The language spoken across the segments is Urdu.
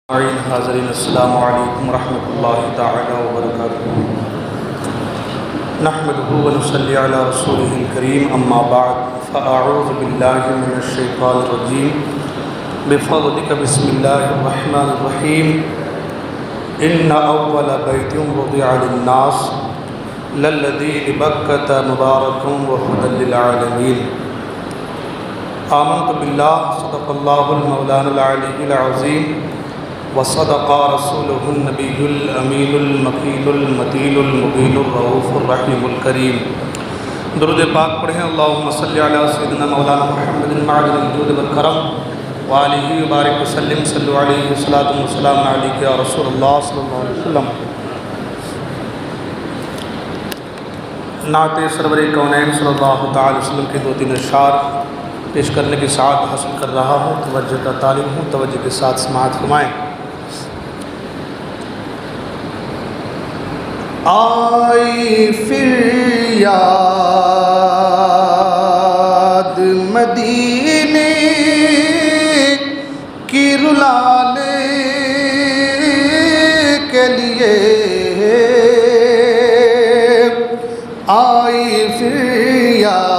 حاضرین السلام علیکم ورحمۃ اللہ تعالی وبرکاتہ۔ نحمدہ ونصلی علی رسولہ الکریم، اما بعد فاعوذ باللہ من الشیطان الرجیم، بفضلک بسم اللہ الرحمن الرحیم۔ ان اول بیت وضع للناس للذی ببکۃ مبارک وہدی للعالمین۔ آمنت باللہ، صدق اللہ المولانا العلی العظیم، وصدق رسولہ النبی الامین المکین المتین المبین الرؤوف الرحیم الکریم۔ درود پاک پڑھیں۔ اللہم صلی علی سیدنا مولانا محمد معدن الجود والکرم وآلہ وبارک وسلم، صلو علیہ الصلاۃ والسلام علیک یا رسول اللہ صلی اللہ علیہ وسلم۔ نعت سرور کونین صلی اللہ تعالی وسلم کے 2-3 اشعار پیش کرنے کی سعادت حاصل کر رہا ہوں۔ توجہ کا طالب ہوں، توجہ کے ساتھ سماعت فرمائیں۔ آئی پھر یاد مدینے کی رلانے کے لیے، آئی پھر یاد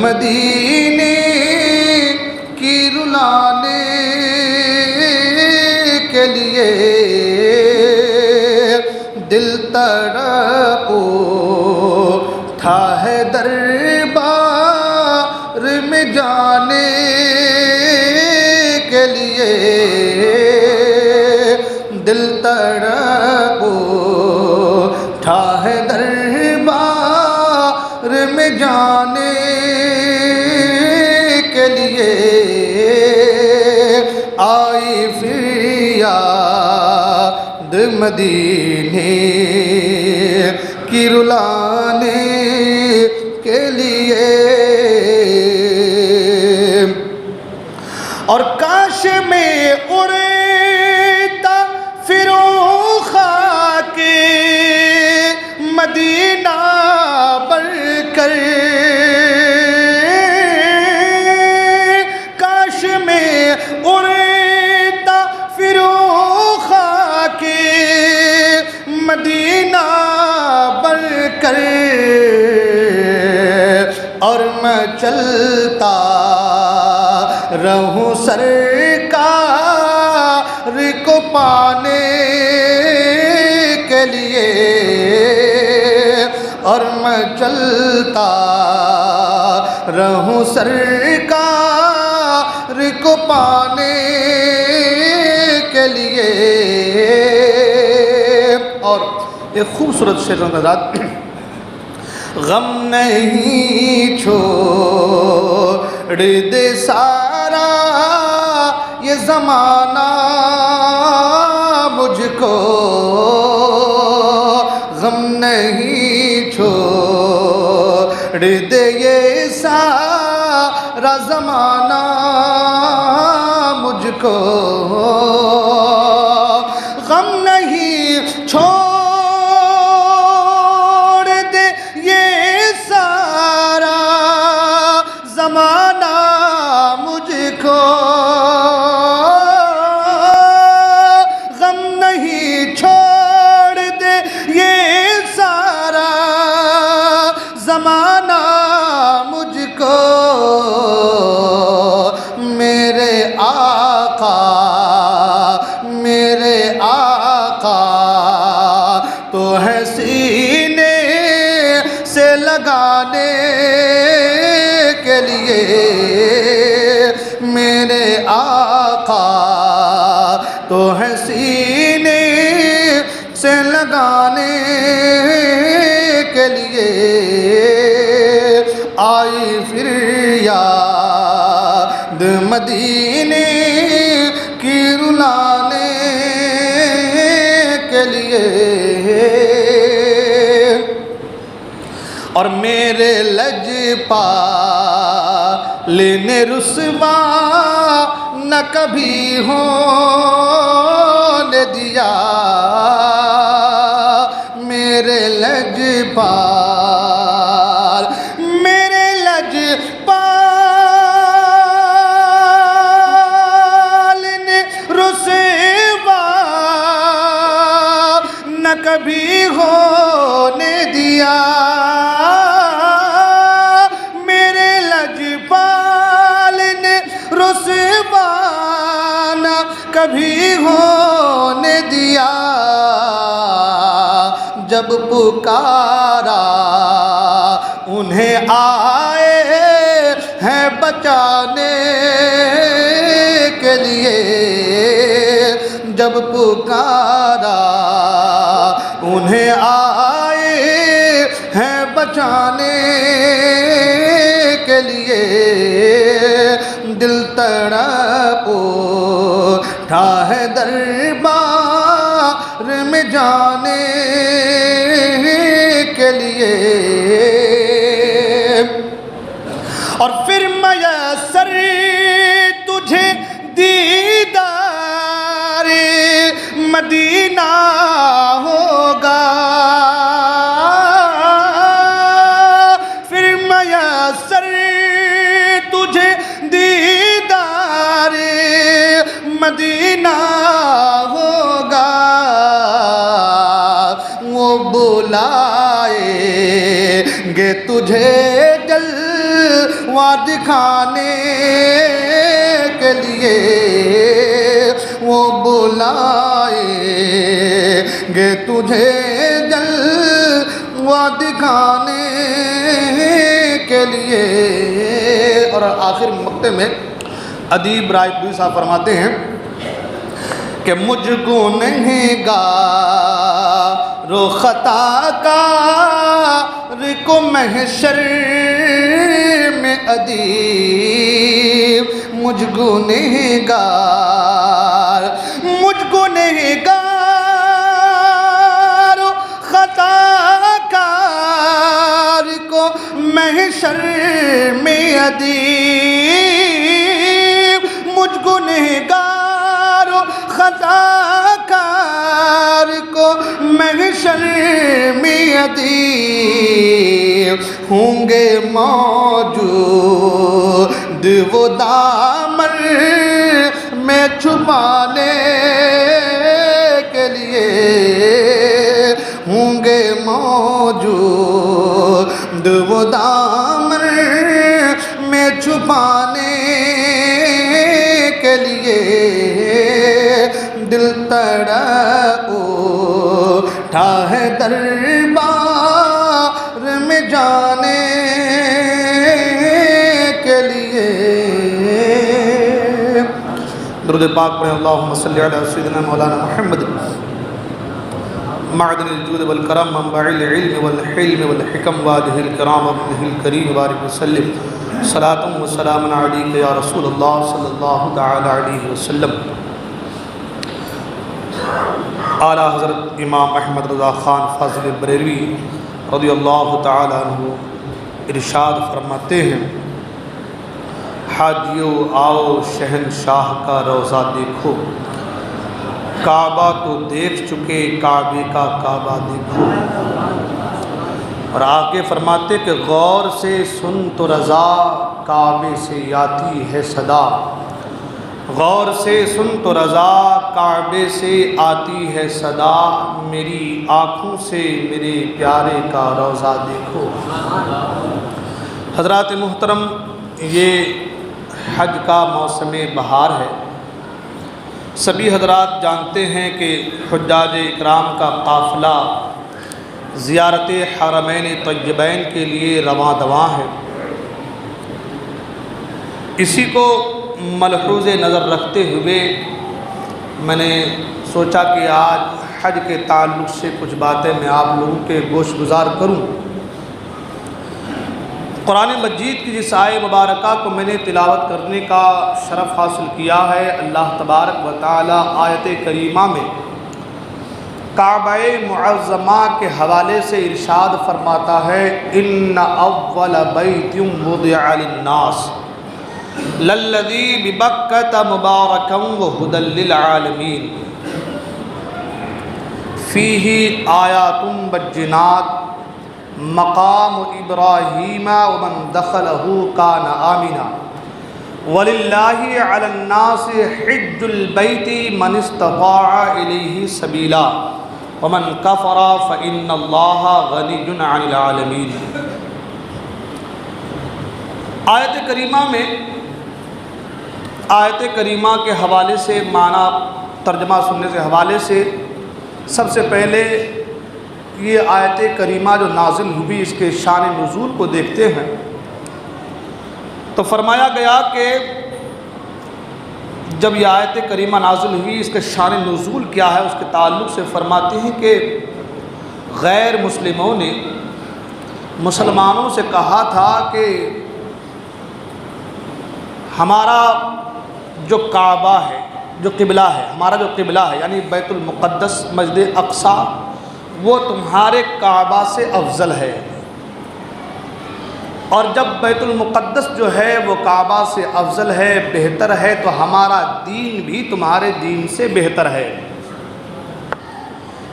مدینے کی رلانے کے لیے، دل تڑپ اٹھا ہے دربار میں جانے کے لیے، دل تڑپ اٹھا ہے دربار میں جانے کے لیے، آئی پھر یاد مدینے کی رلانے کے لیے۔ اور کاش میں اڑتا پھروں خاک مدینہ بڑھ کر، کاش میں اڑتا پھروں خاک مدینہ بڑھ کر، اور میں چلتا رہوں سرکار کو پانے کے لیے، اور میں چلتا رہوں سرکار کو پانے کے لیے۔ اور ایک خوبصورت شعر نظرات، غم نہیں چھوڑ دے سارا یہ زمانہ مجھ کو، غم نہیں چھوڑ دے یہ سارا زمانہ مجھ کو، غم نہیں چھوڑ دے یہ سارا زمانہ مجھ کو، غم نہیں چھوڑ دے یہ سارا زمانہ مجھ کو، میرے آقا میرے آقا تو ہے سینے سے لگانے کے لیے، میرے آقا تو ہے سینے سے لگانے کے لیے، آئی پھر یاد مدینے کی رلانے کے لیے۔ اور میرے لجپال نے رسوا نہ کبھی ہونے دیا، میرے لجپال میرے لجپال کبھی ہونے دیا، میرے لجپال نے رسوا نہ کبھی ہونے دیا، جب پکارا انہیں آئے ہیں بچانے کے لیے، جب پکارا انہیں آئے ہیں بچانے کے لیے، دل تڑپ اٹھا ہے دربار میں جانے کے لیے، اور پھر میسر تجھے دیدار مدینہ ہوگا، پھر میسر تجھے دیدار مدینہ ہوگا، وہ بلائیں گے تجھے جلوہ دکھانے کے لیے، وہ بلائیں گے تجھے جلوہ دکھانے کے لیے۔ اور آخر مقطع میں ادیب رائے پوری صاحب فرماتے ہیں کہ مجھ کو گنہگار و خطا کار کو محشر میں ادیب، مجھ گنہگار و خطا کار کو محشر میں ادیب، مجھ گنہگار و خطا کار کو محشر میں ادیب، ہوں گے موجود وہ دامن میں چھپانے کے لیے، ہوں گے موجود وہ دامن میں چھپانے کے لیے، دل تڑپ اٹھا ہے دربار میں جانے کے لیے۔ درود پاک پڑھیں، اللہم صلی علی سیدنا مولانا محمد معدن الجود والکرم منبع العلم والحلم والحکم واجہ الکرام ابنہ الکریم بارک وسلم صلاۃ و سلام علیک یا رسول اللہ صلی اللہ تعالی علیہ وسلم۔ اعلیٰ حضرت امام احمد رضا خان فاضل بریلوی رضی اللہ تعالی عنہ ارشاد فرماتے ہیں، حاجیو آؤ شہنشاہ کا روضہ دیکھو، کعبہ تو دیکھ چکے کعبے کا کعبہ دیکھو۔ اور آگے فرماتے کہ غور سے سن تو رضا کعبے سے آتی ہے صدا، غور سے سن تو رضا کعبے سے آتی ہے صدا، میری آنکھوں سے میرے پیارے کا روضہ دیکھو۔ حضرات محترم، یہ حج کا موسم بہار ہے۔ سبھی حضرات جانتے ہیں کہ حجاج اکرام کا قافلہ زیارت حرمین طیبین کے لیے رواں دواں ہے۔ اسی کو ملحوظ نظر رکھتے ہوئے میں نے سوچا کہ آج حج کے تعلق سے کچھ باتیں میں آپ لوگوں کے گوش گزار کروں۔ قرآن مجید کی جس آیہ مبارکہ کو میں نے تلاوت کرنے کا شرف حاصل کیا ہے، اللہ تبارک و تعالی آیت کریمہ میں کعبہ معظمہ کے حوالے سے ارشاد فرماتا ہے، ان اول بیت وضع للناس للذی ببکۃ مبارکا وہدی للعالمین فیہ آیات بینات مقام ابراہیم ومن دخلہ کان آمنا وللہ علی الناس حج البیت من استطاع الیہ سبیلا ومن کفر فإن اللہ غنی عن العالمین۔ آیت کریمہ کے حوالے سے معنی ترجمہ سننے کے حوالے سے سب سے پہلے یہ آیت کریمہ جو نازل ہوئی اس کے شان نزول کو دیکھتے ہیں تو فرمایا گیا کہ جب یہ آیت کریمہ نازل ہوئی اس کے شان نزول کیا ہے اس کے تعلق سے فرماتے ہیں کہ غیر مسلموں نے مسلمانوں سے کہا تھا کہ ہمارا جو کعبہ ہے، جو قبلہ ہے، ہمارا جو قبلہ ہے یعنی بیت المقدس مسجد اقصی وہ تمہارے کعبہ سے افضل ہے، اور جب بیت المقدس جو ہے وہ کعبہ سے افضل ہے، بہتر ہے، تو ہمارا دین بھی تمہارے دین سے بہتر ہے۔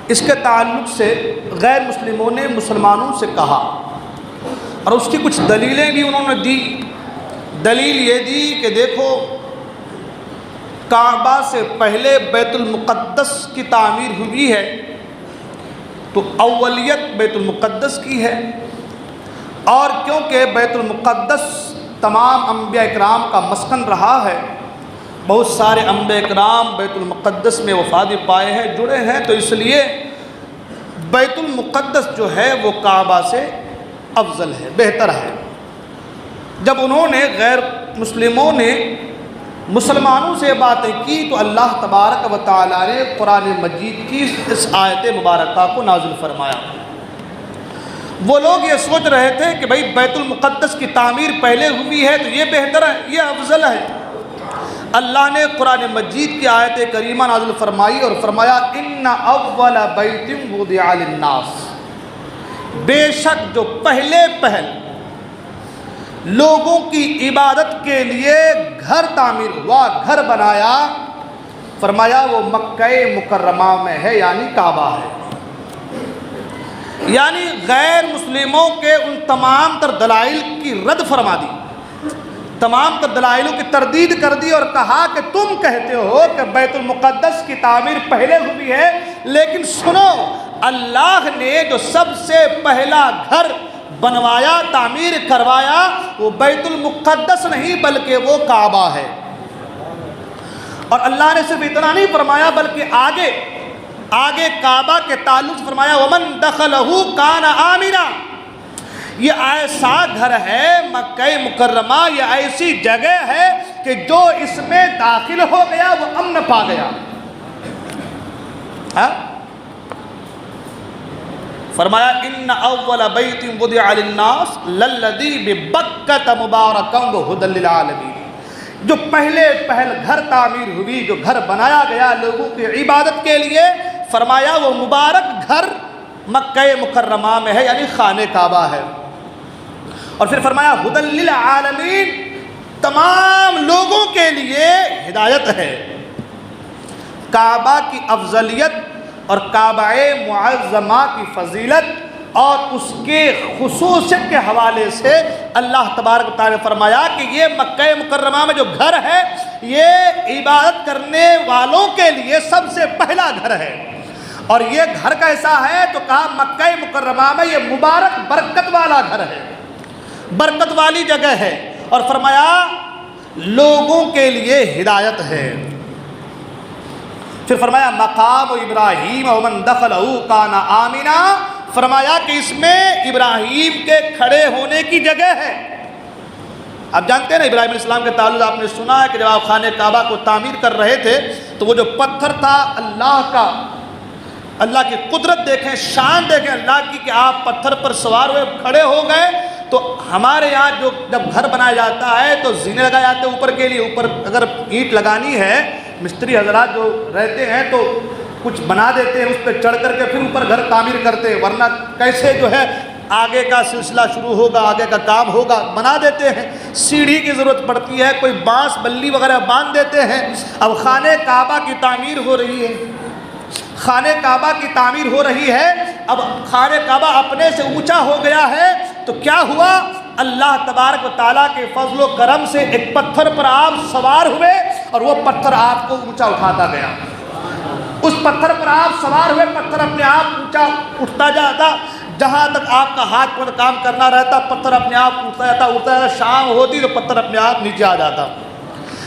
اس کے تعلق سے غیر مسلموں نے مسلمانوں سے کہا اور اس کی کچھ دلیلیں بھی انہوں نے دی۔ دلیل یہ دی کہ دیکھو کعبہ سے پہلے بیت المقدس کی تعمیر ہوئی ہے تو اولیت بیت المقدس کی ہے، اور کیونکہ بیت المقدس تمام انبیاء اکرام کا مسکن رہا ہے، بہت سارے انبیاء اکرام بیت المقدس میں وفات پائے ہیں، جڑے ہیں، تو اس لیے بیت المقدس جو ہے وہ کعبہ سے افضل ہے، بہتر ہے۔ جب انہوں نے غیر مسلموں نے مسلمانوں سے باتیں کی تو اللہ تبارک و تعالیٰ نے قرآن مجید کی اس آیت مبارکہ کو نازل فرمایا۔ وہ لوگ یہ سوچ رہے تھے کہ بھئی بیت المقدس کی تعمیر پہلے ہوئی ہے تو یہ بہتر ہے، یہ افضل ہے۔ اللہ نے قرآن مجید کی آیت کریمہ نازل فرمائی اور فرمایا ان اول بیت وضع للناس، بے شک جو پہلے لوگوں کی عبادت کے لیے گھر تعمیر ہوا، گھر بنایا، فرمایا وہ مکہ مکرمہ میں ہے یعنی کعبہ ہے۔ یعنی غیر مسلموں کے ان تمام تر دلائل کی رد فرما دی، تمام تر دلائلوں کی تردید کر دی اور کہا کہ تم کہتے ہو کہ بیت المقدس کی تعمیر پہلے ہوئی ہے، لیکن سنو اللہ نے جو سب سے پہلا گھر بنوایا، تعمیر کروایا، وہ بیت المقدس نہیں بلکہ وہ کعبہ ہے۔ اور اللہ نے صرف اتنا نہیں فرمایا بلکہ آگے کعبہ کے تعلق فرمایا ومن دخلہ کان آمنا، یہ ایسا گھر ہے مکہ مکرمہ، یہ ایسی جگہ ہے کہ جو اس میں داخل ہو گیا وہ امن پا گیا۔ فرمایا ان اول بیت وضع للناس للذی ببکۃ مبارکا وہدی للعالمین، جو پہل گھر تعمیر ہوئی، جو گھر بنایا گیا لوگوں کی عبادت کے لیے، فرمایا وہ مبارک گھر مکہ مکرمہ میں ہے یعنی خانہ کعبہ ہے۔ اور پھر فرمایا ہدی للعالمین، تمام لوگوں کے لیے ہدایت ہے۔ کعبہ کی افضلیت اور کعبہ معظمہ کی فضیلت اور اس کے خصوصیت کے حوالے سے اللہ تبارک و تعالیٰ نے فرمایا کہ یہ مکہ مکرمہ میں جو گھر ہے یہ عبادت کرنے والوں کے لیے سب سے پہلا گھر ہے، اور یہ گھر کیسا ہے تو کہا مکہ مکرمہ میں یہ مبارک برکت والا گھر ہے، برکت والی جگہ ہے، اور فرمایا لوگوں کے لیے ہدایت ہے۔ پھر فرمایا مقام ابراہیم ومن دخلہ کان آمنا، فرمایا کہ اس میں ابراہیم کے کھڑے ہونے کی جگہ ہے۔ آپ جانتے ہیں نا ابراہیم علیہ السلام کے تعلق آپ نے سنا ہے کہ جب آپ خانہ کعبہ کو تعمیر کر رہے تھے تو وہ جو پتھر تھا اللہ کی قدرت دیکھیں، شان دیکھیں اللہ کی، کہ آپ پتھر پر سوار ہوئے کھڑے ہو گئے۔ تو ہمارے یہاں جو جب گھر بنایا جاتا ہے تو زینے لگائے جاتے ہیں اوپر کے لیے، اوپر اگر اینٹ لگانی ہے مستری حضرات جو رہتے ہیں تو کچھ بنا دیتے ہیں اس پہ چڑھ کر کے پھر اوپر گھر تعمیر کرتے ہیں، ورنہ کیسے جو ہے آگے کا سلسلہ شروع ہوگا، آگے کا کام ہوگا، بنا دیتے ہیں، سیڑھی کی ضرورت پڑتی ہے، کوئی بانس بلی وغیرہ باندھ دیتے ہیں۔ اب خانہ کعبہ کی تعمیر ہو رہی ہے، خانہ کعبہ کی تعمیر ہو رہی ہے، اب خانہ کعبہ اپنے سے اونچا ہو گیا ہے تو کیا ہوا، اللہ تبارک و تعالیٰ کے فضل و کرم سے ایک پتھر پر آپ سوار ہوئے اور وہ پتھر آپ کو اونچا اٹھاتا گیا۔ اس پتھر پر آپ سوار ہوئے، پتھر اپنے آپ اونچا اٹھتا جاتا، جہاں تک آپ کا ہاتھ پر کام کرنا رہتا پتھر اپنے آپ اٹھتا جاتا، شام ہوتی تو پتھر اپنے آپ نیچے آ جاتا۔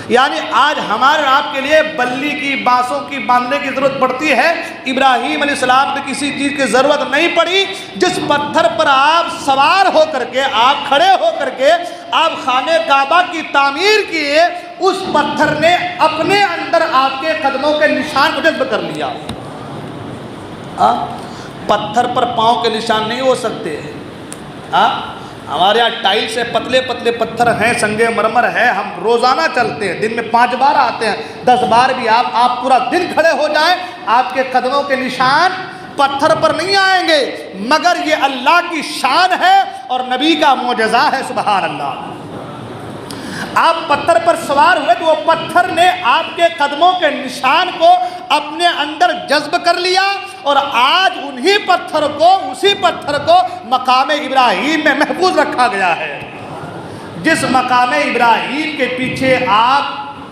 یعنی آج ہمارے آپ کے لیے بلی کی بانسوں کی باندھنے کی ضرورت پڑتی ہے، ابراہیم علیہ السلام کو کسی چیز کی ضرورت نہیں پڑی۔ جس پتھر پر آپ سوار ہو کر کے، آپ کھڑے ہو کر کے آپ خانہ کعبہ کی تعمیر کیے، اس پتھر نے اپنے اندر آپ کے قدموں کے نشان کو جذب کر لیا۔ پتھر پر پاؤں کے نشان نہیں ہو سکتے۔ ہمارے یہاں ٹائل سے پتلے پتلے پتھر ہیں، سنگ مرمر ہے، ہم روزانہ چلتے ہیں، دن میں 5 بار آتے ہیں، 10 بار بھی آپ پورا دن کھڑے ہو جائیں، آپ کے قدموں کے نشان پتھر پر نہیں آئیں گے، مگر یہ اللہ کی شان ہے اور نبی کا معجزہ ہے۔ سبحان اللہ۔ آپ پتھر پر سوار ہوئے تو وہ پتھر نے آپ کے قدموں کے نشان کو اپنے اندر جذب کر لیا، اور آج اسی پتھر کو مقام ابراہیم میں محفوظ رکھا گیا ہے۔ جس مقام ابراہیم کے پیچھے آپ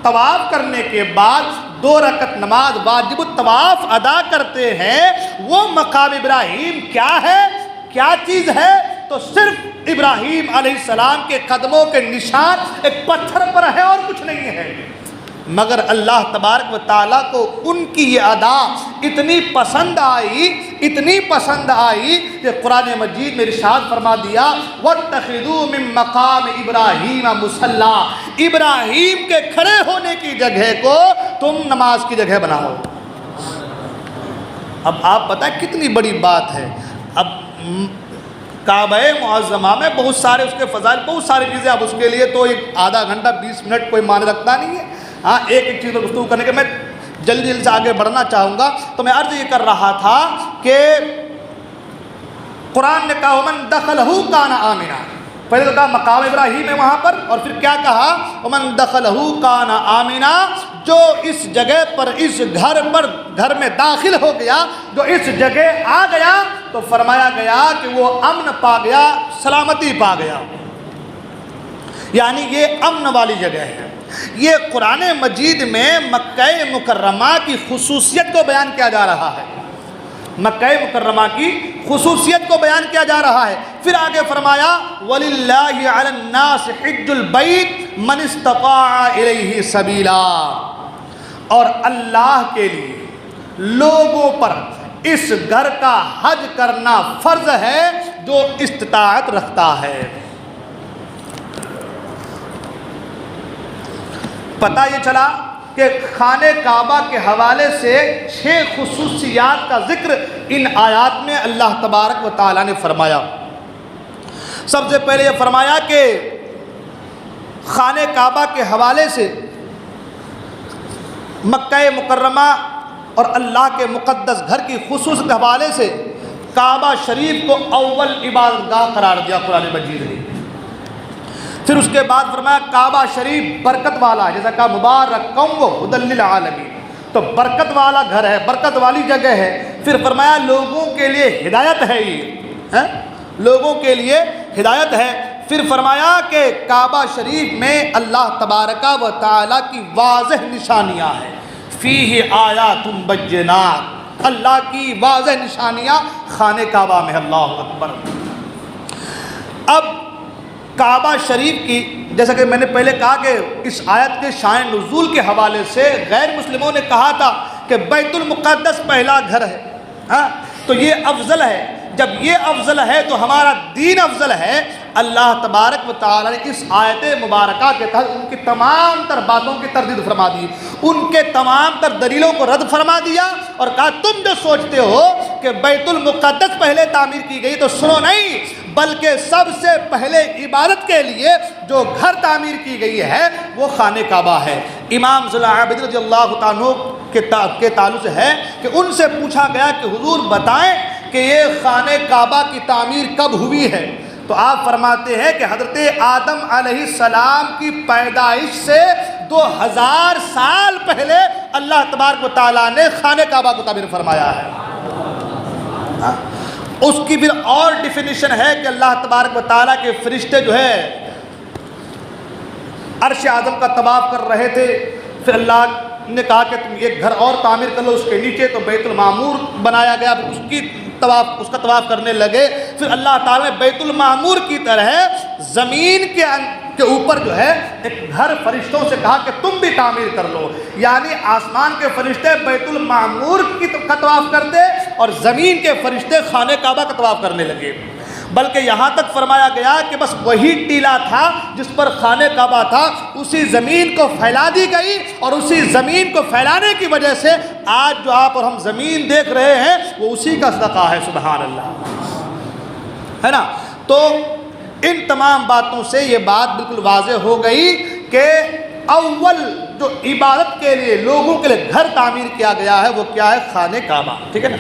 طواف کرنے کے بعد 2 رکعت نماز واجب الطواف ادا کرتے ہیں، وہ مقام ابراہیم کیا ہے، کیا چیز ہے؟ تو صرف ابراہیم علیہ السلام کے قدموں کے نشان ایک پتھر پر ہے اور کچھ نہیں ہے۔ مگر اللہ تبارک و تعالیٰ کو ان کی یہ ادا اتنی پسند آئی کہ قرآن مجید میں ارشاد فرما دیا وَاتَّخِذُوا مِن مَّقَامِ إِبْرَاهِيمَ مُصَلًّى، ابراہیم کے کھڑے ہونے کی جگہ کو تم نماز کی جگہ بناؤ۔ اب آپ بتائیں کتنی بڑی بات ہے۔ اب کعبہ معظمہ میں بہت سارے اس کے فضائل، بہت ساری چیزیں، اب اس کے لیے تو ایک آدھا گھنٹہ 20 منٹ کوئی معنی رکھتا نہیں ہے۔ ایک چیز پر گفتگو کرنے کے میں جلدی سے آگے بڑھنا چاہوں گا۔ تو میں عرض یہ کر رہا تھا کہ قرآن نے کہا وَمَن دَخَلَهُ كَانَ آمِنًا، پہلے تو کہا مقام ابراہیم ہے وہاں پر، اور پھر کیا کہا وَمَن دَخَلَهُ كَانَ آمِنًا، جو اس جگہ پر، اس گھر میں داخل ہو گیا، جو اس جگہ آ گیا، تو فرمایا گیا کہ وہ امن پا گیا، سلامتی پا گیا۔ یعنی یہ امن والی جگہ ہے۔ یہ قرآن مجید میں مکہ مکرمہ کی خصوصیت کو بیان کیا جا رہا ہے، مکہ مکرمہ کی خصوصیت کو بیان کیا جا رہا ہے۔ پھر آگے فرمایا وَلِلَّهِ عَلَى النَّاسِ حِجُّ الْبَيْتِ مَنِ اسْتَطَاعَ إِلَيْهِ سَبِيلًا، اور اللہ کے لیے لوگوں پر اس گھر کا حج کرنا فرض ہے جو استطاعت رکھتا ہے۔ پتہ یہ چلا کہ خانہ کعبہ کے حوالے سے 6 خصوصیات کا ذکر ان آیات میں اللہ تبارک و تعالیٰ نے فرمایا۔ سب سے پہلے یہ فرمایا کہ خانہ کعبہ کے حوالے سے، مکہ مکرمہ اور اللہ کے مقدس گھر کی خصوصیت کے حوالے سے کعبہ شریف کو اول عبادت گاہ قرار دیا قرآن مجید نے۔ پھر اس کے بعد فرمایا کعبہ شریف برکت والا ہے، جیسا کہا مبارکم وہدی للعالمین، تو برکت والا گھر ہے، برکت والی جگہ ہے۔ پھر فرمایا لوگوں کے لیے ہدایت ہے، یہ لوگوں کے لیے ہدایت ہے۔ پھر فرمایا کہ کعبہ شریف میں اللہ تبارک و تعالیٰ کی واضح نشانیاں ہیں، فیہ آیات بینات، اللہ کی واضح نشانیاں خانہ کعبہ میں۔ اللہ اکبر۔ اب کعبہ شریف کی، جیسا کہ میں نے پہلے کہا کہ اس آیت کے شان نزول کے حوالے سے غیر مسلموں نے کہا تھا کہ بیت المقدس پہلا گھر ہے، تو یہ افضل ہے۔ جب یہ افضل ہے تو ہمارا دین افضل ہے۔ اللہ تبارک و تعالیٰ نے اس آیت مبارکہ کے تحت ان کی تمام تر باتوں کی تردید فرما دی، ان کے تمام تر دلیلوں کو رد فرما دیا، اور کہا تم جو سوچتے ہو کہ بیت المقدس پہلے تعمیر کی گئی، تو سنو نہیں، بلکہ سب سے پہلے عبادت کے لیے جو گھر تعمیر کی گئی ہے وہ خانہ کعبہ ہے۔ امام ذی العابدین رضی اللہ تعالیٰ کے تعلق سے ہے کہ ان سے پوچھا گیا کہ حضور بتائیں کہ یہ خانہ کعبہ کی تعمیر کب ہوئی ہے؟ تو آپ فرماتے ہیں کہ حضرت آدم علیہ السلام کی پیدائش سے 2000 سال پہلے اللہ تبارک و تعالیٰ نے خانہ کعبہ کو تعمیر فرمایا ہے۔ اس کی پھر اور ڈیفینیشن ہے کہ اللہ تبارک و تعالیٰ کے فرشتے جو ہے عرش اعظم کا طواف کر رہے تھے، پھر اللہ نے کہا کہ تم ایک گھر اور تعمیر کر لو اس کے نیچے، تو بیت المعمور بنایا گیا، اس کا طواف کرنے لگے۔ پھر اللہ تعالیٰ نے بیت المعمور کی طرح زمین کے اوپر جو ہے ایک گھر فرشتوں سے کہا کہ تم بھی تعمیر کر لو، یعنی آسمان کے فرشتے بیت المعمور کا طواف کرتے اور زمین کے فرشتے خانہ کعبہ کا طواف کرنے لگے۔ بلکہ یہاں تک فرمایا گیا کہ بس وہی ٹیلا تھا جس پر خانہ کعبہ تھا، اسی زمین کو پھیلا دی گئی، اور اسی زمین کو پھیلانے کی وجہ سے آج جو آپ اور ہم زمین دیکھ رہے ہیں وہ اسی کا صدقہ ہے، سبحان اللہ، ہے نا۔ تو ان تمام باتوں سے یہ بات بالکل واضح ہو گئی کہ اول جو عبادت کے لیے لوگوں کے لیے گھر تعمیر کیا گیا ہے وہ کیا ہے؟ خانہ کعبہ، ٹھیک ہے نا۔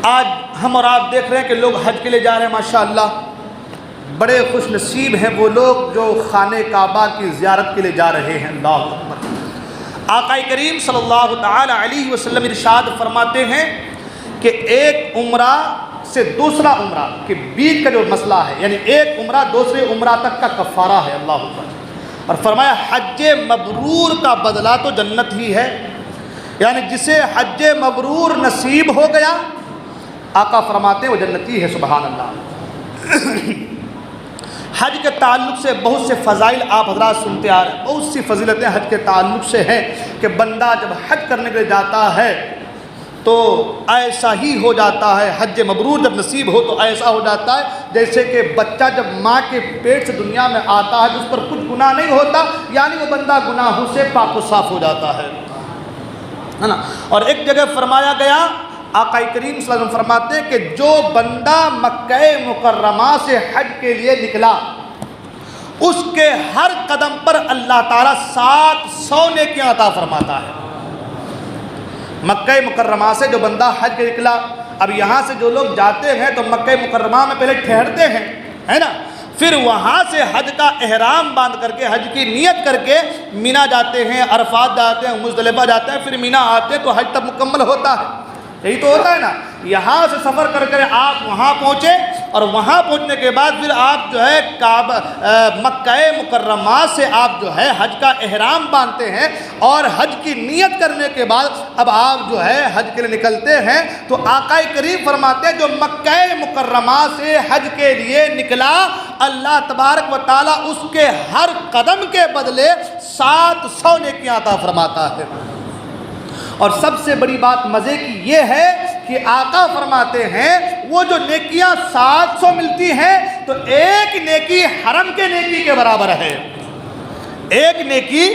آج ہم اور آپ دیکھ رہے ہیں کہ لوگ حج کے لیے جا رہے ہیں، ماشاءاللہ بڑے خوش نصیب ہیں وہ لوگ جو خانہ کعبہ کی زیارت کے لیے جا رہے ہیں، اللہ اکبر۔ آقا کریم صلی اللہ تعالی علیہ وسلم ارشاد فرماتے ہیں کہ ایک عمرہ سے دوسرا عمرہ کے بیچ کا جو مسئلہ ہے، یعنی ایک عمرہ دوسرے عمرہ تک کا کفارہ ہے، اللہ اکبر۔ اور فرمایا حج مبرور کا بدلہ تو جنت ہی ہے، یعنی جسے حج مبرور نصیب ہو گیا آقا فرماتے ہیں وہ جنتی ہے، سبحان اللہ۔ حج کے تعلق سے بہت سے فضائل آپ حضرات سنتے آ رہے ہیں، بہت سی فضیلتیں حج کے تعلق سے ہیں کہ بندہ جب حج کرنے کے لیے جاتا ہے تو ایسا ہی ہو جاتا ہے، حج مبرور جب نصیب ہو تو ایسا ہو جاتا ہے جیسے کہ بچہ جب ماں کے پیٹ سے دنیا میں آتا ہے اس پر کچھ گناہ نہیں ہوتا، یعنی وہ بندہ گناہوں سے پاک و صاف ہو جاتا ہے نا۔ اور ایک جگہ فرمایا گیا، آقا کریم صلی اللہ علیہ وسلم فرماتے ہیں کہ جو بندہ مکہ مکرمہ سے حج کے لیے نکلا اس کے ہر قدم پر اللہ تعالیٰ 700 نیکیاں عطا فرماتا ہے۔ مکہ مکرمہ سے جو بندہ حج کے نکلا، اب یہاں سے جو لوگ جاتے ہیں تو مکہ مکرمہ میں پہلے ٹھہرتے ہیں، ہے نا، پھر وہاں سے حج کا احرام باندھ کر کے حج کی نیت کر کے مینا جاتے ہیں، عرفات جاتے ہیں، مزدلفہ جاتے ہیں، پھر مینا آتے ہیں تو حج تب مکمل ہوتا ہے، یہی تو ہوتا ہے نا۔ یہاں سے سفر کر کر آپ وہاں پہنچے اور وہاں پہنچنے کے بعد پھر آپ جو ہے مکہ مکرمہ سے آپ جو ہے حج کا احرام باندھتے ہیں، اور حج کی نیت کرنے کے بعد اب آپ جو ہے حج کے لیے نکلتے ہیں۔ تو آقا کریم فرماتے ہیں جو مکہ مکرمہ سے حج کے لیے نکلا اللہ تبارک و تعالیٰ اس کے ہر قدم کے بدلے 700 نیکیاں عطا فرماتا ہے۔ اور سب سے بڑی بات مزے کی یہ ہے کہ آقا فرماتے ہیں وہ جو نیکیاں 700 ملتی ہیں تو ایک نیکی حرم کے نیکی کے برابر ہے، ایک نیکی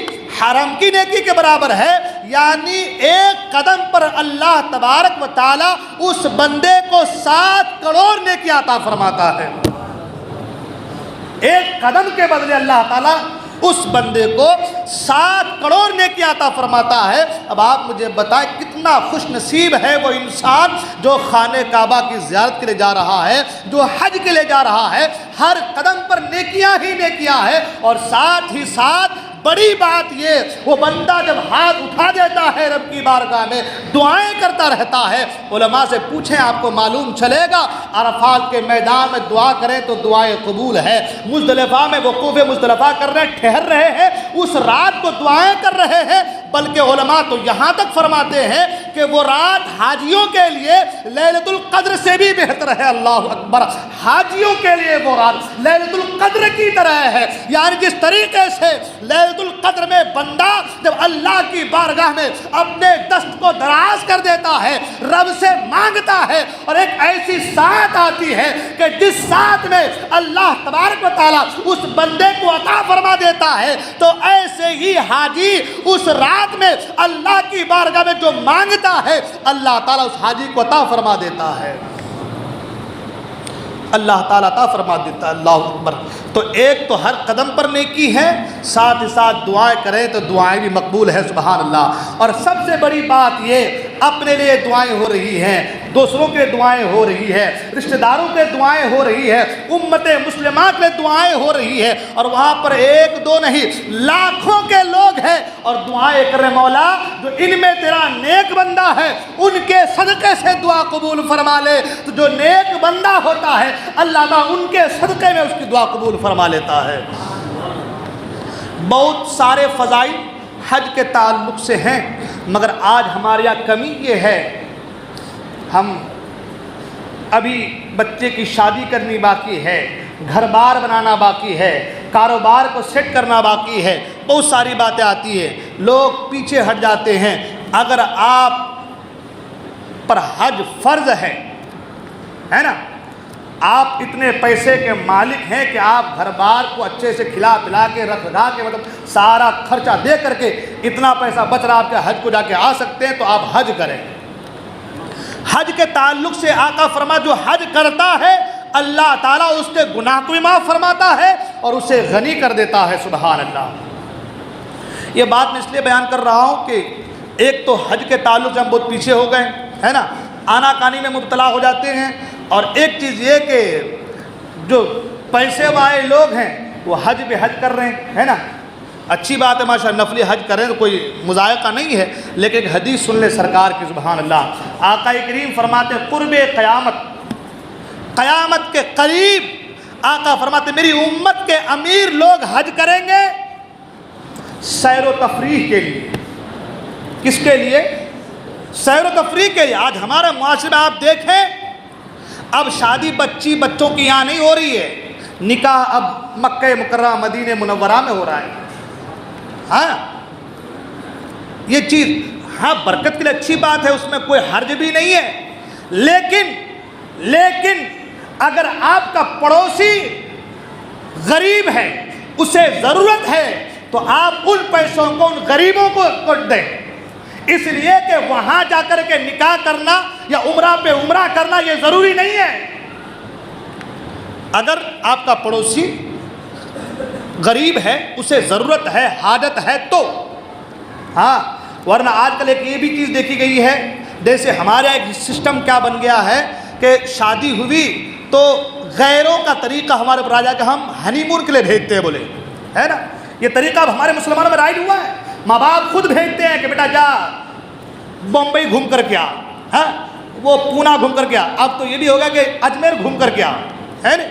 حرم کی نیکی کے برابر ہے، یعنی ایک قدم پر اللہ تبارک و تعالیٰ اس بندے کو 7 کروڑ نیکیاں عطا فرماتا ہے۔ ایک قدم کے بدلے اللہ تعالیٰ اس بندے کو 7 کروڑ نیکی عطا فرماتا ہے۔ اب آپ مجھے بتائیں کتنا خوش نصیب ہے وہ انسان جو خانہ کعبہ کی زیارت کے لیے جا رہا ہے، جو حج کے لیے جا رہا ہے، ہر قدم پر نیکیاں ہی نیکیاں ہیں، اور ساتھ ہی ساتھ بڑی بات یہ وہ بندہ جب ہاتھ اٹھا دیتا ہے رب کی بارگاہ میں دعائیں کرتا رہتا ہے۔ علماء سے پوچھیں آپ کو معلوم چلے گا، عرفات کے میدان میں دعا کریں تو دعائیں قبول ہے، مزدلفہ میں وقوف مزدلفہ کر رہے ٹھہر رہے ہیں اس رات کو دعائیں کر رہے ہیں، بلکہ علماء تو یہاں تک فرماتے ہیں کہ وہ رات حاجیوں کے لیے لیلۃ القدر سے بھی بہتر ہے، اللہ اکبر، حاجیوں کے لیے وہ رات لیلۃ القدر کی طرح ہے، یعنی جس طریقے سے لیلۃ القدر میں بندہ جب اللہ کی بارگاہ میں اپنے دست کو دراز کر دیتا ہے، رب سے مانگتا ہے، اور ایک ایسی ساتھ آتی ہے کہ جس ساتھ میں اللہ تبارک و تعالیٰ اس بندے کو عطا فرما دیتا ہے، تو ایسے ہی حاجی اس رات میں اللہ کی بارگاہ میں جو مانگتا ہے اللہ تعالیٰ اس حاجی کو عطا فرما دیتا ہے، اللہ تعالیٰ عطا فرما دیتا ہے، اللہ اکبر۔ تو ایک تو ہر قدم پر نیکی ہے، ساتھ ہی ساتھ دعائیں کریں تو دعائیں بھی مقبول ہیں، سبحان اللہ۔ اور سب سے بڑی بات یہ اپنے لیے دعائیں ہو رہی ہیں، دوسروں کے دعائیں ہو رہی ہے، رشتہ داروں کے دعائیں ہو رہی ہے، امت مسلمہ کے دعائیں ہو رہی ہے، اور وہاں پر ایک دو نہیں لاکھوں کے لوگ ہیں اور دعائیں کر رہے، مولا جو ان میں تیرا نیک بندہ ہے ان کے صدقے سے دعا قبول فرما لے۔ تو جو نیک بندہ ہوتا ہے اللہ تعالیٰ ان کے صدقے میں اس کی دعا قبول فرما لیتا ہے۔ بہت سارے فضائل حج کے تعلق سے ہیں، مگر آج ہمارے یہاں کمی یہ ہے، ہم ابھی بچے کی شادی کرنی باقی ہے، گھر بار بنانا باقی ہے، کاروبار کو سیٹ کرنا باقی ہے، بہت ساری باتیں آتی ہیں، لوگ پیچھے ہٹ جاتے ہیں۔ اگر آپ پر حج فرض ہے نا، آپ اتنے پیسے کے مالک ہیں کہ آپ گھر بار کو اچھے سے کھلا پلا کے رکھ رکھا کے مطلب سارا خرچہ دے کر کے اتنا پیسہ بچ رہا آپ کے حج کو جا کے آ سکتے ہیں، تو آپ حج کریں۔ حج کے تعلق سے آقا فرما جو حج کرتا ہے اللہ تعالیٰ اس کے گناہ کو بھی معاف فرماتا ہے اور اسے غنی کر دیتا ہے، سبحان اللہ۔ یہ بات میں اس لیے بیان کر رہا ہوں کہ ایک تو حج کے تعلق سے ہم بہت پیچھے ہو گئے ہے نا، آنا کانی میں مبتلا ہو جاتے ہیں، اور ایک چیز یہ کہ جو پیسے والے لوگ ہیں وہ حج پہ حج کر رہے ہیں ہے نا، اچھی بات ہے ماشاءاللہ، نفلی حج کریں تو کوئی مذائقہ نہیں ہے، لیکن ایک حدیث سن لے سرکار کی، سبحان اللہ۔ آقا کریم فرماتے ہیں قرب قیامت، قیامت کے قریب آقا فرماتے ہیں میری امت کے امیر لوگ حج کریں گے سیر و تفریح کے لیے۔ کس کے لیے؟ سیر و تفریح کے لیے۔ آج ہمارے معاشرے میں آپ دیکھیں، اب شادی بچوں کی یہاں نہیں ہو رہی ہے، نکاح اب مکہ مکرمہ مدینہ منورہ میں ہو رہا ہے۔ ہاں یہ چیز ہاں برکت کے لیے اچھی بات ہے، اس میں کوئی حرج بھی نہیں ہے، لیکن اگر آپ کا پڑوسی غریب ہے، اسے ضرورت ہے، تو آپ ان پیسوں کو ان غریبوں کو دیں، اس لیے کہ وہاں جا کر کے نکاح کرنا یا عمرہ پہ عمرہ کرنا یہ ضروری نہیں ہے۔ اگر آپ کا پڑوسی غریب ہے، اسے ضرورت ہے، حاجت ہے تو ہاں، ورنہ آج کل ایک یہ بھی چیز دیکھی گئی ہے، جیسے ہمارے ایک سسٹم کیا بن گیا ہے کہ شادی ہوئی تو غیروں کا طریقہ ہمارے اوپر آ جائے کہ ہم ہنی مون کے لیے بھیجتے ہیں، بولے ہے نا، یہ طریقہ اب ہمارے مسلمانوں میں رائج ہوا ہے، ماں باپ خود بھیجتے ہیں کہ بیٹا جا بمبئی گھوم کر کے آ، ہاں وہ پونا گھوم کر کے آ، اب تو یہ بھی ہوگا کہ اجمیر گھوم کر کے آ، ہے نا،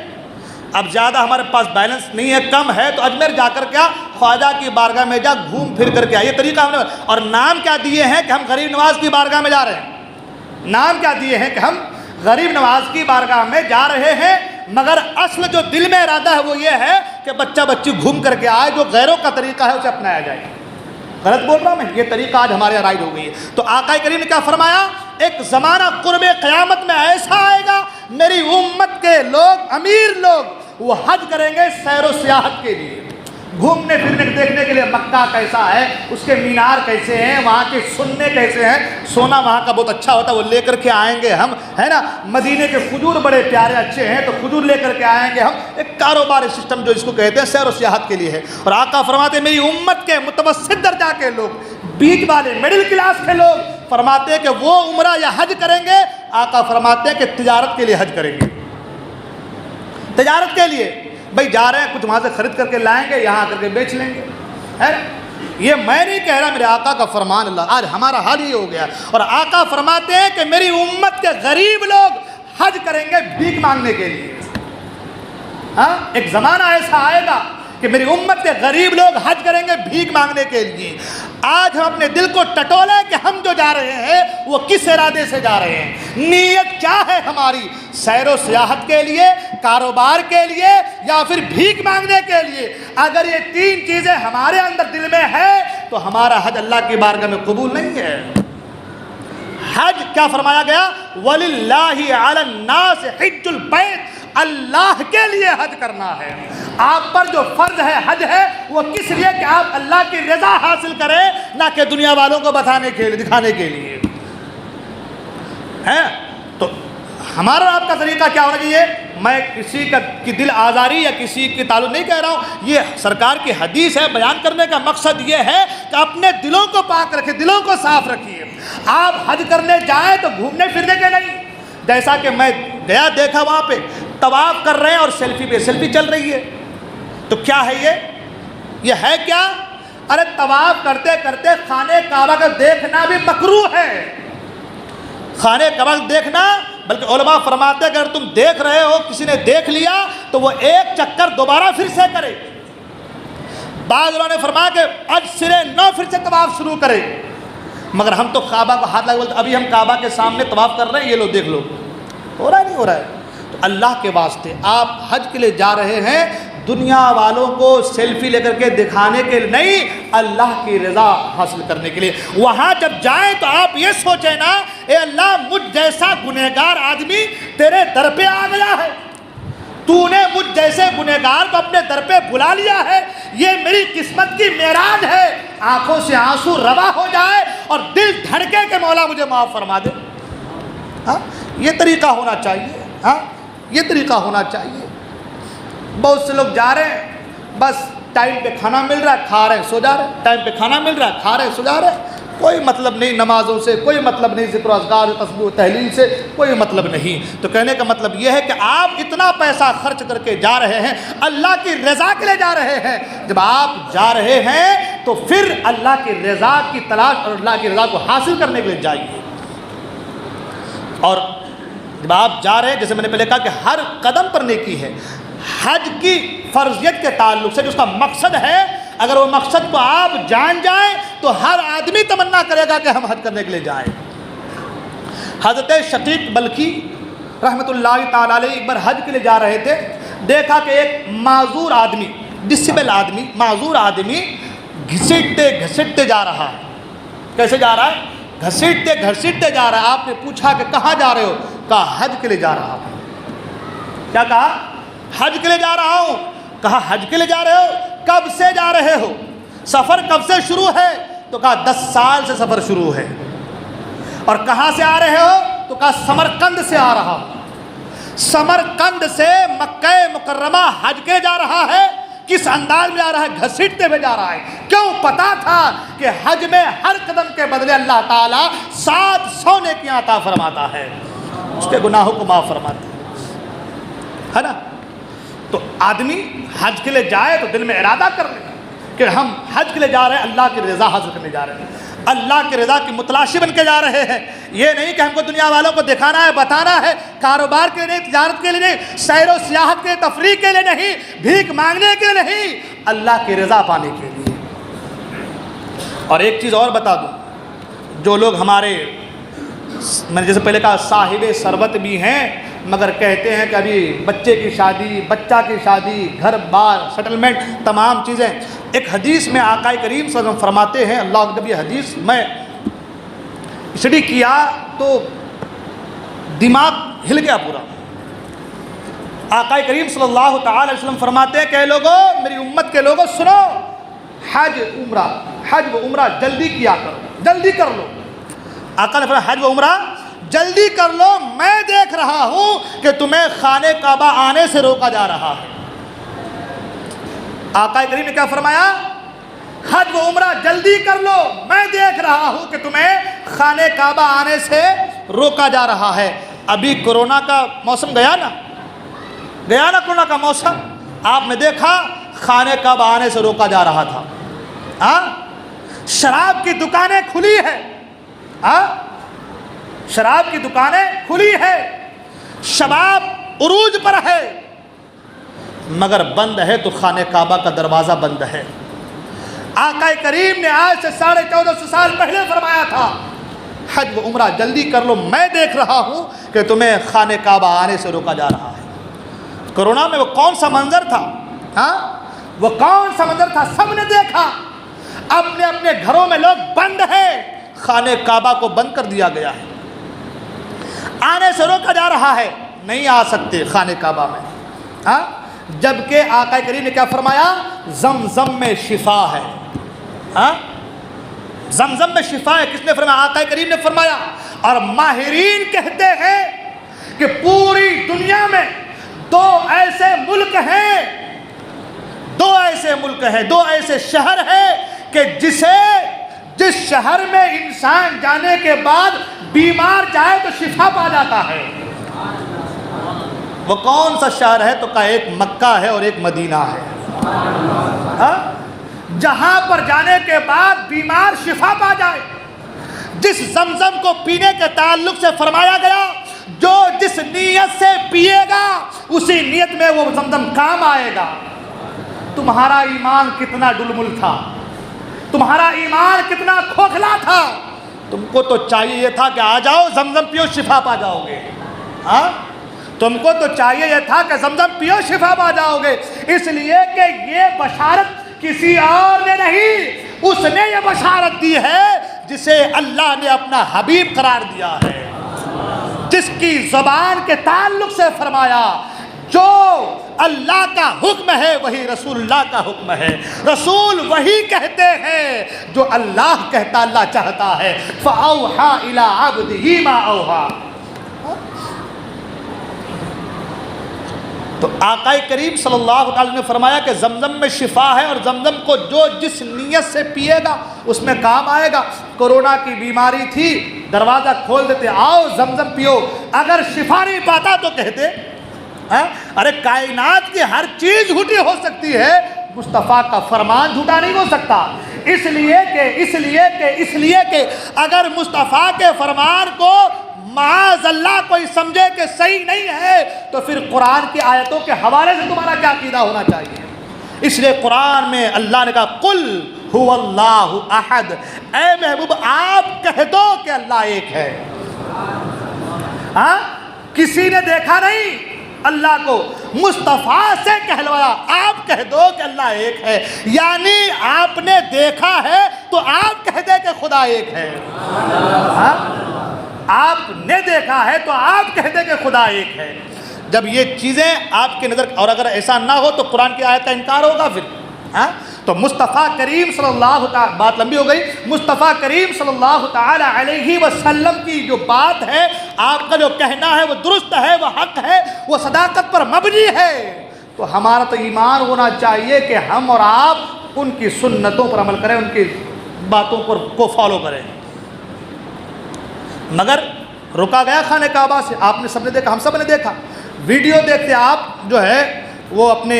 اب زیادہ ہمارے پاس بیلنس نہیں ہے، کم ہے تو اجمیر جا کر کیا خواجہ کی بارگاہ میں جا گھوم پھر کر کے آ، یہ طریقہ ہم نے، اور نام کیا دیے ہیں کہ ہم غریب نواز کی بارگاہ میں جا رہے ہیں، نام کیا دیے ہیں کہ ہم غریب نواز کی بارگاہ میں جا رہے ہیں، مگر اصل جو دل میں ارادہ ہے وہ یہ ہے کہ بچہ بچی گھوم کر کے آئے، جو غیروں کا طریقہ ہے اسے اپنایا جائے۔ غلط بول رہا ہوں میں؟ یہ طریقہ آج ہمارے یہاں رائج ہو گئی ہے۔ تو آقا کریم نے کیا فرمایا؟ ایک زمانہ قرب قیامت میں ایسا آئے گا میری امت کے لوگ، امیر لوگ، وہ حج کریں گے سیر و سیاحت کے لیے، گھومنے پھرنے دیکھنے کے لیے، مکہ کیسا ہے، اس کے مینار کیسے ہیں، وہاں کے سننے کیسے ہیں، سونا وہاں کا بہت اچھا ہوتا ہے وہ لے کر کے آئیں گے ہم، ہے نا، مدینے کے کھجور بڑے پیارے اچھے ہیں تو کھجور لے کر کے آئیں گے ہم، ایک کاروباری سسٹم جو اس کو کہتے ہیں سیر و سیاحت کے لیے ہے۔ اور آقا فرماتے ہیں میری امت کے متوسط درجہ کے لوگ، بیچ والے مڈل کلاس کے لوگ، فرماتے ہیں کہ وہ عمرہ یا حج کریں گے، آقا فرماتے ہیں کہ تجارت کے لیے حج کریں گے، تجارت کے لیے، بھائی جا رہے ہیں کچھ وہاں سے خرید کر کے لائیں گے، یہاں آ کر کے بیچ لیں گے، ہے یہ میں نہیں کہہ رہا، میرے آقا کا فرمان اللہ، آج ہمارا حال یہ ہو گیا۔ اور آقا فرماتے ہیں کہ میری امت کے غریب لوگ حج کریں گے بھیک مانگنے کے لیے۔ ہاں ایک زمانہ ایسا آئے گا کہ میری امت کے غریب لوگ حج کریں گے بھیک مانگنے کے لیے۔ آج ہم اپنے دل کو ٹٹولیں کہ ہم جو جا رہے ہیں وہ کس ارادے سے جا رہے ہیں، نیت کیا ہے ہماری، سیر و سیاحت کے لیے، کاروبار کے لیے، یا پھر بھیک مانگنے کے لیے۔ اگر یہ تین چیزیں ہمارے اندر دل میں ہے تو ہمارا حج اللہ کی بارگاہ میں قبول نہیں ہے۔ حج کیا فرمایا گیا؟ وَلِلَّهِ عَلَى النَّاسِ حِجُّ الْبَيْتِ، اللہ کے لیے حج کرنا ہے۔ آپ پر جو فرض ہے حج ہے وہ کس لیے کہ آپ اللہ کی رضا حاصل کریں، نہ کہ دنیا والوں کو بتانے کے لیے، دکھانے کے لیے ہے۔ تو ہمارا آپ کا طریقہ کیا ہونا چاہیے؟ میں کسی کی دل آزاری یا کسی کے تعلق نہیں کہہ رہا ہوں، یہ سرکار کی حدیث ہے، بیان کرنے کا مقصد یہ ہے کہ اپنے دلوں کو پاک رکھیں، دلوں کو صاف رکھیے۔ آپ حج کرنے جائیں تو گھومنے پھرنے کے نہیں، جیسا کہ میں گیا دیکھا وہاں پہ طواف کر رہے ہیں اور سیلفی پہ سیلفی چل رہی ہے، تو کیا ہے یہ ہے کیا؟ ارے طواف کرتے کرتے خانہ کعبہ کا دیکھنا بھی مکروہ ہے، خانہ کعبہ دیکھنا، بلکہ علماء فرماتے ہیں کہ اگر تم دیکھ رہے ہو، کسی نے دیکھ لیا تو وہ ایک چکر دوبارہ پھر سے کرے، بعض لوگوں نے فرمایا کہ آج سرے 9 پھر سے طواف شروع کرے، مگر ہم تو کعبہ کو ہاتھ لگا بولتے ابھی ہم کعبہ کے سامنے طواف کر رہے ہیں، یہ لو دیکھ لو، ہو رہا ہے نہیں ہو رہا ہے؟ تو اللہ کے واسطے آپ حج کے لیے جا رہے ہیں، دنیا والوں کو سیلفی لے کر کے دکھانے کے لیے نہیں، اللہ کی رضا حاصل کرنے کے لیے۔ وہاں جب جائیں تو آپ یہ سوچیں نا، اے اللہ مجھ جیسا گنہگار آدمی تیرے در پہ آ گیا ہے، تو نے مجھ جیسے گنہگار کو اپنے در پہ بلا لیا ہے، یہ میری قسمت کی معراج ہے، آنکھوں سے آنسو روا ہو جائے اور دل دھڑکے کہ مولا مجھے معاف فرما دے۔ ہاں یہ طریقہ ہونا چاہیے، ہاں یہ طریقہ ہونا چاہیے۔ بہت سے لوگ جا رہے ہیں، بس ٹائم پہ کھانا مل رہا ہے کھا رہے ہیں سو جا رہے ہیں، ٹائم پہ کھانا مل رہا ہے کھا رہے ہیں سو جا رہے ہیں، کوئی مطلب نہیں نمازوں سے، کوئی مطلب نہیں ذکر و اذکار تسبیح و تحلیل سے، کوئی مطلب نہیں۔ تو کہنے کا مطلب یہ ہے کہ آپ اتنا پیسہ خرچ کر کے جا رہے ہیں، اللہ کی رضا کے لیے جا رہے ہیں، جب آپ جا رہے ہیں تو پھر اللہ کی رضا کی تلاش اور اللہ کی رضا کو حاصل کرنے کے لیے جائیے۔ اور جب آپ جا رہے ہیں، جیسے میں نے پہلے کہا کہ ہر قدم پر نیکی ہے، حج کی فرضیت کے تعلق سے جو اس کا مقصد ہے، اگر وہ مقصد کو آپ جان جائیں تو ہر آدمی تمنا کرے گا کہ ہم حج کرنے کے لیے جائیں۔ حضرت شقیق بلخی رحمۃ اللہ تعالی علیہ ایک بار حج کے لیے جا رہے تھے، دیکھا کہ ایک معذور آدمی، ڈسیبل آدمی، معذور آدمی گھسیٹتے گھسیٹتے جا رہا ہے۔ کیسے جا رہا ہے؟ گھسیٹتے گھسیٹتے جا رہا ہے۔ آپ نے پوچھا کہ کہاں جا رہے ہو؟ کہا حج کے لیے جا رہا ہوں۔ کیا کہا؟ حج کے لیے جا رہا ہوں۔ کہا حج کے لیے جا رہے ہو؟ کب سے جا رہے ہو؟ سفر کب سے شروع ہے؟ تو کہا 10 سال سے سفر شروع ہے۔ اور کہاں سے آ رہے ہو؟ تو کہا سمرقند سے آ رہا ہوں۔ سمرقند سے مکہ مکرمہ حج کے جا رہا ہے، کس انداز میں جا رہا ہے؟ گھسیٹتے ہوئے جا رہا ہے۔ کیوں؟ پتا تھا کہ حج میں ہر قدم کے بدلے اللہ تعالیٰ 700 نیکیاں عطا فرماتا ہے، اس کے گناہوں کو معاف فرماتا ہے نا۔ تو آدمی حج کے لیے جائے تو دل میں ارادہ کر لے کہ ہم حج کے لیے جا رہے ہیں، اللہ کی رضا حاصل کرنے جا رہے ہیں، اللہ کی رضا کی متلاشی بن کے جا رہے ہیں۔ یہ نہیں کہ ہم کو دنیا والوں کو دکھانا ہے، بتانا ہے، کاروبار کے لیے نہیں، تجارت کے لیے نہیں، سیر و سیاحت کے تفریح کے لیے نہیں، بھیک مانگنے کے لیے نہیں، اللہ کی رضا پانے کے لیے۔ اور ایک چیز اور بتا دوں، جو لوگ ہمارے، میں نے جیسے پہلے کہا صاحب ثروت بھی ہیں، مگر کہتے ہیں کہ ابھی بچے کی شادی، بچہ کی شادی، گھر بار، سیٹلمنٹ، تمام چیزیں۔ ایک حدیث میں آقا کریم صلی اللہ علیہ وسلم فرماتے ہیں، اللہ جب یہ حدیث میں اسٹڈی کیا تو دماغ ہل گیا پورا۔ آقا کریم صلی اللہ تعالی علیہ وسلم فرماتے ہیں کہ اے لوگوں، میری امت کے لوگوں سنو، حج و عمرہ جلدی کیا کرو، جلدی کر لو۔ آقا نے فرمایا حج و عمرہ جلدی کر لو، میں دیکھ رہا ہوں کہ تمہیں خانہ کعبہ آنے سے روکا جا رہا ہے۔ آقا کریم نے کیا فرمایا؟ حج و عمرہ جلدی کر لو، میں دیکھ رہا ہوں کہ تمہیں خانہ کعبہ آنے سے روکا جا رہا ہے۔ ابھی کورونا کا موسم گیا نا کورونا کا موسم، آپ نے دیکھا خانہ کعبہ آنے سے روکا جا رہا تھا۔ ہاں، شراب کی دکانیں کھلی ہے، ہاں شراب کی دکانیں کھلی ہے، شباب عروج پر ہے، مگر بند ہے تو خانہ کعبہ کا دروازہ بند ہے۔ آقا کریم نے آج سے 1450 سال پہلے فرمایا تھا حج و عمرہ جلدی کر لو، میں دیکھ رہا ہوں کہ تمہیں خانہ کعبہ آنے سے روکا جا رہا ہے۔ کورونا میں وہ کون سا منظر تھا؟ ہاں وہ کون سا منظر تھا؟ سب نے دیکھا، اپنے اپنے گھروں میں لوگ بند ہیں، خانہ کعبہ کو بند کر دیا گیا ہے، آنے سے روکا جا رہا ہے، نہیں آ سکتے خانہ کعبہ میں۔ ہاں جبکہ آقا کریم نے کیا فرمایا؟ زمزم میں شفا ہے۔ ہاں زمزم میں شفا ہے، کس نے فرمایا؟ آقا کریم نے فرمایا۔ اور ماہرین کہتے ہیں کہ پوری دنیا میں دو ایسے ملک ہیں، دو ایسے شہر ہیں کہ جس شہر میں انسان جانے کے بعد بیمار جائے تو شفا پا جاتا ہے۔ وہ کون سا شہر ہے؟ تو کہا ایک مکہ ہے اور ایک مدینہ ہے۔ جہاں پر جانے کے بعد بیمار شفا پا جائے، جس زمزم کو پینے کے تعلق سے فرمایا گیا جو جس نیت سے پیے گا اسی نیت میں وہ زمزم کام آئے گا۔ تمہارا ایمان کتنا ڈلمل تھا، تمہارا ایمان کتنا کھوکھلا تھا، تم کو تو چاہیے یہ تھا کہ آ جاؤ زمزم پیو شفا پا جاؤ گے، ہاں تم کو تو چاہیے یہ تھا کہ زمزم پیو شفا پا جاؤ گے، اس لیے کہ یہ بشارت کسی اور نے نہیں، اس نے یہ بشارت دی ہے جسے اللہ نے اپنا حبیب قرار دیا ہے، جس کی زبان کے تعلق سے فرمایا جو اللہ کا حکم ہے وہی رسول اللہ کا حکم ہے، رسول وہی کہتے ہیں جو اللہ کہتا، اللہ چاہتا ہے، فَأَوْحَا إِلَىٰ عَبْدِهِ مَا أَوْحَا۔ تو آقا کریم صلی اللہ علیہ وسلم نے فرمایا کہ زمزم میں شفا ہے، اور زمزم کو جو جس نیت سے پیے گا اس میں کام آئے گا۔ کورونا کی بیماری تھی، دروازہ کھول دیتے، آؤ زمزم پیو، اگر شفا نہیں پاتا تو کہتے ارے کائنات کی ہر چیز جھوٹی ہو سکتی ہے، مصطفیٰ کا فرمان جھوٹا نہیں ہو سکتا، اس لیے کہ اگر مصطفیٰ کے فرمان کو معاذ اللہ کوئی سمجھے کہ صحیح نہیں ہے تو پھر قرآن کی آیتوں کے حوالے سے تمہارا کیا عقیدہ ہونا چاہیے؟ اس لیے قرآن میں اللہ نے کہا قل هو اللہ احد، اے محبوب آپ کہہ دو کہ اللہ ایک ہے۔ ہاں کسی نے دیکھا نہیں اللہ کو، مصطفیٰ سے کہلوایا آپ کہہ دو کہ اللہ ایک ہے، یعنی آپ نے دیکھا ہے تو آپ کہہ دے کہ خدا ایک ہے، آپ نے دیکھا ہے تو آپ کہہ دیں کہ خدا ایک ہے۔ جب یہ چیزیں آپ کے نظر، اور اگر ایسا نہ ہو تو قرآن کی آیت کا انکار ہوگا پھر، تو مصطفیٰ کریم صلی اللہ تعالی، بات لمبی ہو گئی، مصطفیٰ کریم صلی اللہ تعالی علیہ وسلم کی جو بات ہے، آپ کا جو کہنا ہے وہ درست ہے، وہ حق ہے، وہ صداقت پر مبنی ہے، تو ہمارا تو ایمان ہونا چاہیے کہ ہم اور آپ ان کی سنتوں پر عمل کریں، ان کی باتوں پر کو فالو کریں۔ مگر رکا گیا خانہ کعبہ سے، آپ نے سب نے دیکھا، ہم سب نے دیکھا، ویڈیو دیکھتے آپ جو ہے وہ اپنے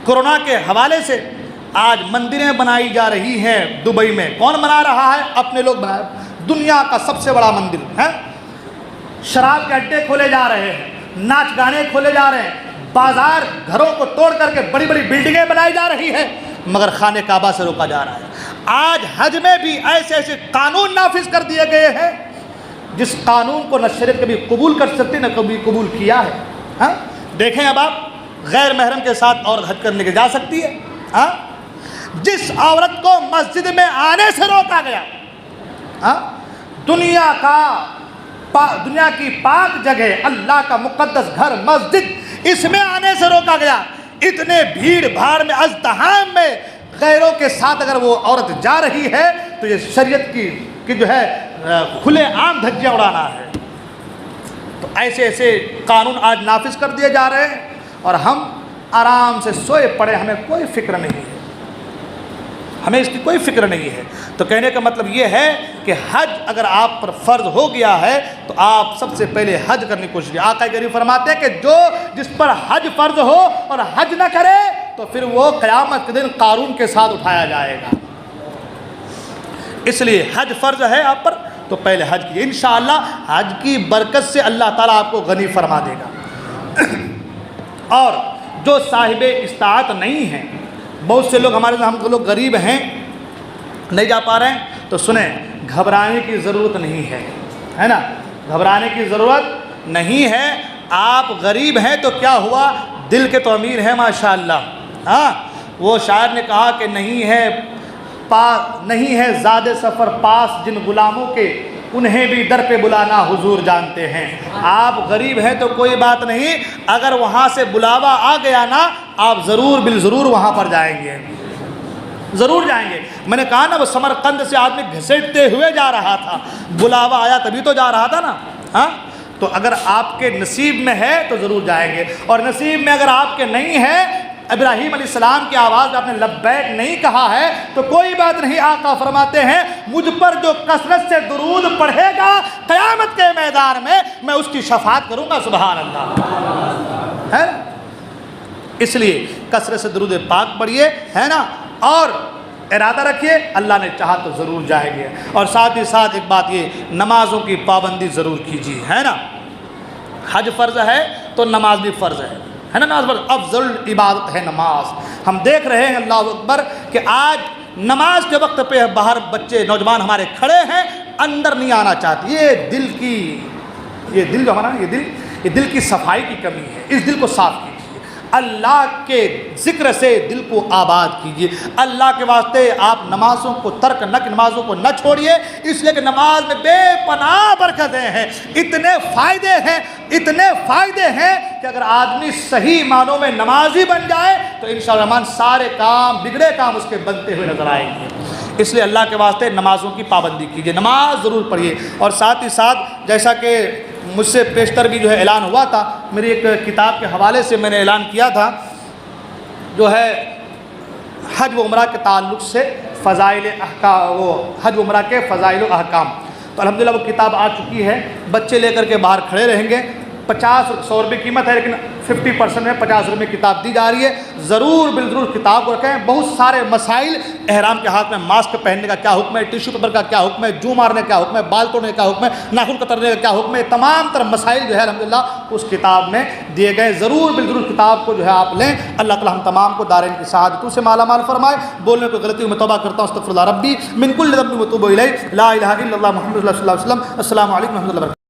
کورونا کے حوالے سے آج مندریں بنائی جا رہی ہیں دبئی میں، کون بنا رہا ہے؟ اپنے لوگ بنا، دنیا کا سب سے بڑا مندر ہے، شراب کے اڈے کھولے جا رہے ہیں، ناچ گانے کھولے جا رہے ہیں، بازار گھروں کو توڑ کر کے بڑی بڑی بلڈنگیں بنائی جا رہی ہیں، مگر خانہ کعبہ سے روکا جا رہا ہے۔ آج حج میں بھی ایسے ایسے قانون نافذ کر دیے گئے ہیں جس قانون کو نہ شریعت کبھی قبول کر سکتے نہ کبھی قبول کیا ہے۔ ہاں دیکھیں اب آپ غیر محرم کے ساتھ عورت حج کرنے کے جا سکتی ہے؟ ہاں جس عورت کو مسجد میں آنے سے روکا گیا، دنیا کی پاک جگہ، اللہ کا مقدس گھر مسجد، اس میں آنے سے روکا گیا، اتنے بھیڑ بھاڑ میں ازدحام میں غیروں کے ساتھ اگر وہ عورت جا رہی ہے تو یہ شریعت کی جو ہے کھلے عام دھجیاں اڑانا ہے۔ تو ایسے ایسے قانون آج نافذ کر دیے جا رہے ہیں اور ہم آرام سے سوئے پڑے، ہمیں کوئی فکر نہیں ہے، ہمیں اس کی کوئی فکر نہیں ہے۔ تو کہنے کا مطلب یہ ہے کہ حج اگر آپ پر فرض ہو گیا ہے تو آپ سب سے پہلے حج کرنے کی کوشش کریں۔ آقا کریم فرماتے ہیں کہ جس پر حج فرض ہو اور حج نہ کرے تو پھر وہ قیامت کے دن قارون کے ساتھ اٹھایا جائے گا۔ اس لیے حج فرض ہے آپ پر تو پہلے حج کیجیے، انشاءاللہ حج کی برکت سے اللہ تعالیٰ آپ کو غنی فرما دے گا۔ اور جو صاحب استطاعت نہیں ہیں، بہت سے لوگ ہمارے ہم لوگ غریب ہیں نہیں جا پا رہے ہیں، تو سنیں گھبرانے کی ضرورت نہیں ہے نا، گھبرانے کی ضرورت نہیں ہے۔ آپ غریب ہیں تو کیا ہوا، دل کے تو امیر ہیں ماشاءاللہ۔ ہاں وہ شاعر نے کہا کہ نہیں ہے زاد سفر پاس جن غلاموں کے، انہیں بھی در پہ بلانا حضور جانتے ہیں۔ آپ غریب ہیں تو کوئی بات نہیں، اگر وہاں سے بلاوا آ گیا نا، آپ بالضرور وہاں پر جائیں گے، ضرور جائیں گے۔ میں نے کہا نا وہ سمرقند سے آدمی گھسیٹتے ہوئے جا رہا تھا، بلاوا آیا تبھی تو جا رہا تھا نا۔ ہاں تو اگر آپ کے نصیب میں ہے تو ضرور جائیں گے، اور نصیب میں اگر آپ کے نہیں ہے، ابراہیم علیہ السلام کی آواز میں آپ نے لبیک نہیں کہا ہے تو کوئی بات نہیں۔ آقا فرماتے ہیں مجھ پر جو کثرت سے درود پڑھے گا قیامت کے میدان میں اس کی شفاعت کروں گا، سبحان اللہ ہے۔ اس لیے کثرت سے درود پاک پڑھیے، ہے نا، اور ارادہ رکھیے اللہ نے چاہا تو ضرور جائیں گے۔ اور ساتھ ہی ساتھ ایک بات یہ، نمازوں کی پابندی ضرور کیجیے، ہے نا۔ حج فرض ہے تو نماز بھی فرض ہے نا، نماز فرض، افضل عبادت ہے نماز۔ ہم دیکھ رہے ہیں اللہ اکبر کہ آج نماز کے وقت پہ باہر بچے نوجوان ہمارے کھڑے ہیں، اندر نہیں آنا چاہتے۔ یہ دل جو ہمارا یہ دل کی صفائی کی کمی ہے۔ اس دل کو صاف کیجیے، اللہ کے ذکر سے دل کو آباد کیجیے۔ اللہ کے واسطے آپ نمازوں کو نمازوں کو نہ چھوڑیے، اس لیے کہ نماز میں بے پناہ برکتیں ہیں، اتنے فائدے ہیں کہ اگر آدمی صحیح معنوں میں نمازی بن جائے تو انشاءاللہ الرحمن سارے کام، بگڑے کام اس کے بنتے ہوئے نظر آئیں گے۔ اس لیے اللہ کے واسطے نمازوں کی پابندی کیجیے، نماز ضرور پڑھیے۔ اور ساتھ ہی ساتھ جیسا کہ مجھ سے پیشتر بھی جو ہے اعلان ہوا تھا، میری ایک کتاب کے حوالے سے میں نے اعلان کیا تھا، جو ہے حج و عمرہ کے تعلق سے فضائل احکام، وہ حج و عمرہ کے فضائل و احکام، تو الحمدللہ وہ کتاب آ چکی ہے۔ بچے لے کر کے باہر کھڑے رہیں گے، 100 روپے قیمت ہے، لیکن 50% میں 50 روپے کتاب دی جا رہی ہے۔ ضرور بالضرور کتاب کو رکھیں۔ بہت سارے مسائل، احرام کے ہاتھ میں ماسک پہننے کا کیا حکم ہے، ٹیشو پیپر کا کیا حکم ہے، جو مارنے کا کیا حکم ہے، بال توڑنے کا حکم ہے، ناخن کترنے کا کیا حکم ہے، تمام تر مسائل جو ہے الحمدللہ اس کتاب میں دیے گئے۔ ضرور بالضرور کتاب کو جو ہے آپ لیں۔ اللہ تعالی ہم تمام کو دارین کی سعادتوں سے مالا مال فرمائے۔ بولنے کو غلطی میں توبہ کرتا ہوں، استغفر اللہ ربی من کل ذنب واتوب الیہ، لا الہ الا اللہ محمد صلی اللہ علیہ وسلم۔ السلام علیکم و رحمۃ اللہ وبرکاتہ۔